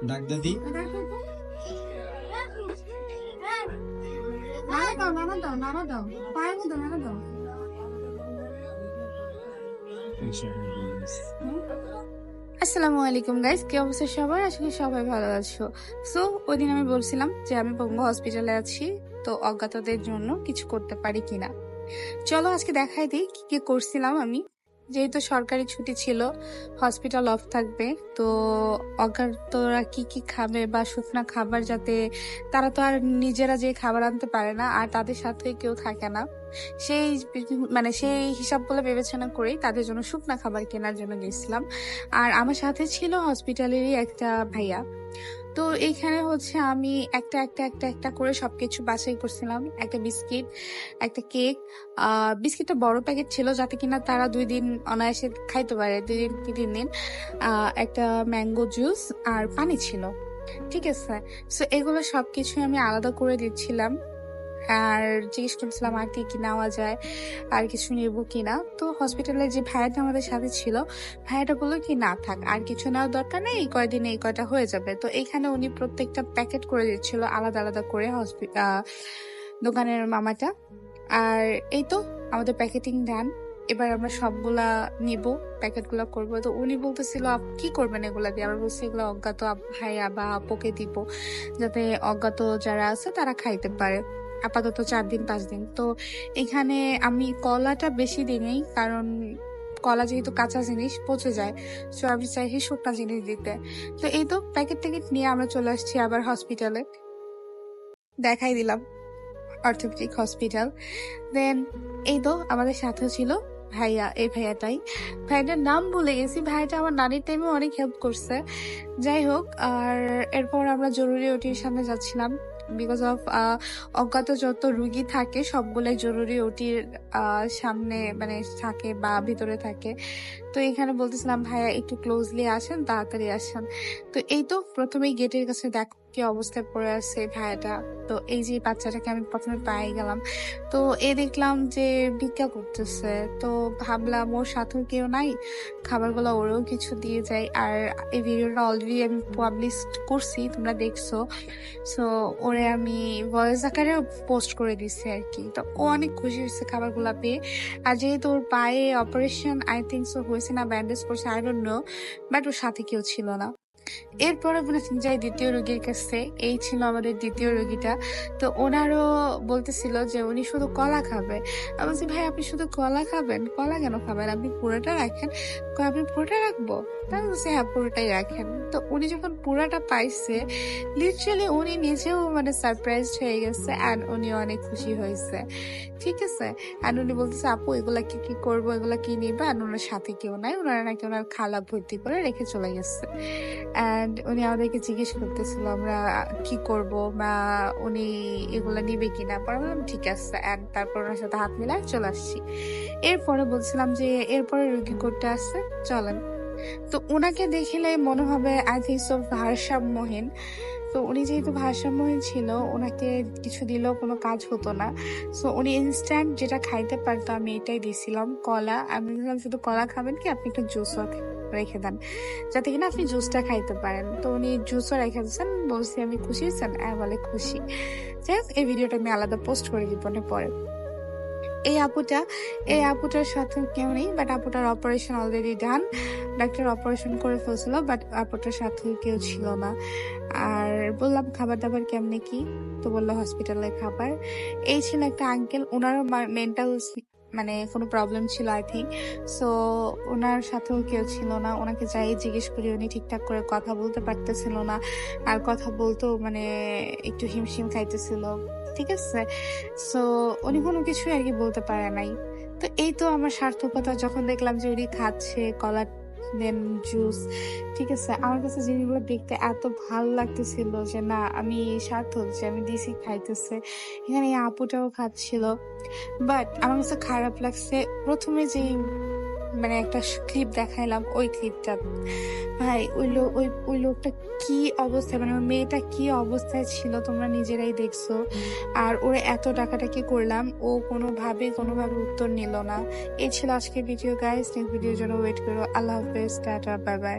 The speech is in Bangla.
ডাক দাদি আসসালামু আলাইকুম গাইস, কি অবস্থা সবার? আশা করি সবাই ভালো আছো। সো ওই দিন আমি বলছিলাম যে আমি পঙ্গু হসপিটালে আছি, তো অজ্ঞাতদের জন্য কিছু করতে পারি কিনা। চলো আজকে দেখাই দিই কি কি করছিলাম আমি। যেহেতু সরকারি ছুটি ছিল, হসপিটাল অফ থাকবে, তো অজ্ঞাতরা কি কি খাবে বা শুকনা খাবার, যাতে তারা তো আর নিজেরা যে খাবার আনতে পারে না আর তাদের সাথে কেউ থাকে না, সেই সেই হিসাব বলে বিবেচনা করেই তাদের জন্য শুকনা খাবার কেনার জন্য গেছিলাম। আর আমার সাথে ছিল হসপিটালেরই একটা ভাইয়া। তো এইখানে হচ্ছে আমি একটা একটা একটা একটা করে সবকিছু বাছাই করছিলাম। একটা বিস্কিট, একটা কেক, বিস্কিটটা বড় প্যাকেট ছিল যাতে কিনা তারা 2 দিন অনায়াসে খাইতে পারে, 2 দিন কি 3 দিন। একটা ম্যাঙ্গো জুস আর পানি ছিল, ঠিক আছে। সো এগুলো সবকিছু আমি আলাদা করে দিচ্ছিলাম আর জিজ্ঞেস করছিলাম আর কি কি নেওয়া যায়, আর কিছু নেবো কিনা। তো হসপিটালে যে ভাইয়াটা আমাদের সাথে ছিল, ভাইয়াটা বললো কি না থাক, আর কিছু নেওয়ার দরকার নেই, এই কয়দিনে এই কয়টা হয়ে যাবে। তো এইখানে উনি প্রত্যেকটা প্যাকেট করে দিচ্ছিল আলাদা আলাদা করে দোকানের মামাটা। আর এই তো আমাদের প্যাকেটিং ডান। এবার আমরা সবগুলা নিব, প্যাকেটগুলা করব। তো উনি বলতেছিল কি করবেন এগুলা দিয়ে? আমরা বলছি এগুলো অজ্ঞাত ভাইয়া বা আপুকে দিব, যাতে অজ্ঞাত যারা আছে তারা খাইতে পারে আপাতত 4 দিন 5 দিন। তো এখানে আমি কলাটা বেশি দিই, কারণ কলা যেহেতু কাঁচা জিনিস পচে যায়, তো আমি চাইছি শুকনা জিনিস দিতে। তো এই তো প্যাকেট ট্যাকেট নিয়ে আমরা চলে আসছি আবার হসপিটালে। দেখাই দিলাম অর্থোপেডিক হসপিটাল। দেন এই তো আমাদের সাথে ছিল ভাইয়া, এই ভাইয়াটার নাম ভুলে গেছি। ভাইয়াটা আমার নানির টাইমে অনেক হেল্প করছে। যাই হোক, আর এরপর আমরা জরুরি ওটির সামনে যাচ্ছিলাম। বিকজ অফ অজ্ঞাত যত রুগী থাকে সবগুলাই জরুরি ওটির সামনে থাকে বা ভিতরে থাকে। তো এখানে বলতেছিলাম ভাইয়া একটু ক্লোজলি আসেন, তাড়াতাড়ি আসেন। তো এই তো প্রথমেই গেটের কাছে দেখো কি অবস্থায় পড়ে আছে ভাইয়াটা। তো এই যে বাচ্চাটাকে আমি প্রথমে পেয়ে গেলাম, তো দেখলাম যে ভিক্ষা করতেছে। তো ভাবলাম ওর সাথেও কেউ নাই, খাবারগুলো ওরেও কিছু দিয়ে যায়। আর এই ভিডিওটা অলরেডি আমি পাবলিশ করছি, তোমরা দেখছো। সো ওরে আমি ভয়েস আকারে পোস্ট করে দিচ্ছি আর কি। তো ও অনেক খুশি হয়েছে খাবারগুলো পেয়ে। আর যেহেতু ওর পায়ে অপারেশন আই থিঙ্ক সো হয়েছে, না ব্যান্ডেজ করছে, আই ডোন্ট নো, বাট ওর সাথে কেউ ছিল না। এরপরে যাই দ্বিতীয় রোগীর কাছে। এই ছিল আমাদের দ্বিতীয় রোগীটা। তো ওনারও বলতেছিল যে উনি শুধু কলা খাবে। আমি বলছি ভাই আপনি শুধু কলা খাবেন? কলা কেন খাবেন? আপনি পুরোটা রাখেন। আমি পুরোটা রাখবো? তাই বলছি হ্যাঁ পুরোটাই রাখেন। তো উনি যখন পুরাটা পাইছে, লিটারালি উনি নিজেও সারপ্রাইজ হয়ে গেছে অ্যান্ড উনি অনেক খুশি হয়েছে, ঠিক আছে। অ্যান্ড উনি বলতেছে আপু এগুলা কি কি করবো, এগুলা কি নিবে? আর ওনার সাথে কেউ নাই, ওনারা নাকি ওনার খালা ভর্তি করে রেখে চলে গেছে। অ্যান্ড উনি আমাদেরকে জিজ্ঞেস করতেছিল আমরা কি করব বা উনি এগুলা নিবে কিনা। পরে বললাম ঠিক আছে, অ্যান্ড তারপর ওনার সাথে হাত মিলায় চলে আসছি। এরপরে বলছিলাম যে এরপরে রুগী করতে আসছে, চলেন। তো ওনাকে দেখিলে মনে হবে আই থিঙ্ক সো ভারসাম্যহীন। তো উনি যেহেতু ভারসাম্যহীন ছিল, ওনাকে কিছু দিলেও কোনো কাজ হতো না। সো উনি ইনস্ট্যান্ট যেটা খাইতে পারতো আমি এটাই দিয়েছিলাম, কলা। আমি বললাম শুধু কলা খাবেন কি, আপনি একটু জুসও রেখে দেন যাতে কিনা আপনি জুসটা খাইতে পারেন। তো উনি জুসও রেখে দিচ্ছেন। বলছি আমি খুশি হয়েছেন? বলে খুশি। যাই হোক, এই ভিডিওটা আমি আলাদা পোস্ট করে দিব পরে। এই আপুটার সাথে কেউ নেই, বাট আপুটার operation already done. Doctor operation করে ফেলছিল, বাট আপুটার সাথে কেউ ছিল না। আর বললাম খাবার দাবার কেমনে কি, তো বললো হসপিটালের খাবার। এই ছিল একটা আঙ্কেল, ওনারও মেন্টাল কোনো প্রবলেম ছিল আই থিঙ্ক। সো ওনার সাথেও কেউ ছিল না। ওনাকে যাই জিজ্ঞেস করি উনি ঠিকঠাক করে কথা বলতে পারতেছিল না, আর কথা বলতেও একটু হিমশিম খাইতেছিল, ঠিক আছে। সো উনি কোনো কিছুই আর কি বলতে পারে নাই। তো এই তো আমার সার্থকতা, যখন দেখলাম যে উনি খাচ্ছে কলা দেন জুস, ঠিক আছে। আমার কাছে জিনিসগুলো দেখতে এত ভালো লাগতেছিল যে না আমি সার্থক যে আমি দিছি খাইতেছে। এখানে এই আপুটাও খাচ্ছিল। বাট আমার কাছে খারাপ লাগছে প্রথমে যে মানে একটা ক্লিপ দেখাইলাম, ওই ক্লিপটা ভাই ওই লোকটা কি অবস্থায়, মানে ওই মেয়েটা কি অবস্থায় ছিল তোমরা নিজেরাই দেখছো। আর ওরে এত টাকাটাকি করলাম, ও কোনোভাবে উত্তর নিল না। এই ছিল আজকের ভিডিও গাইস। নেক্সট ভিডিওর জন্য ওয়েট করো। আল্লাহ হাফেজ, টাটা, বাই বাই।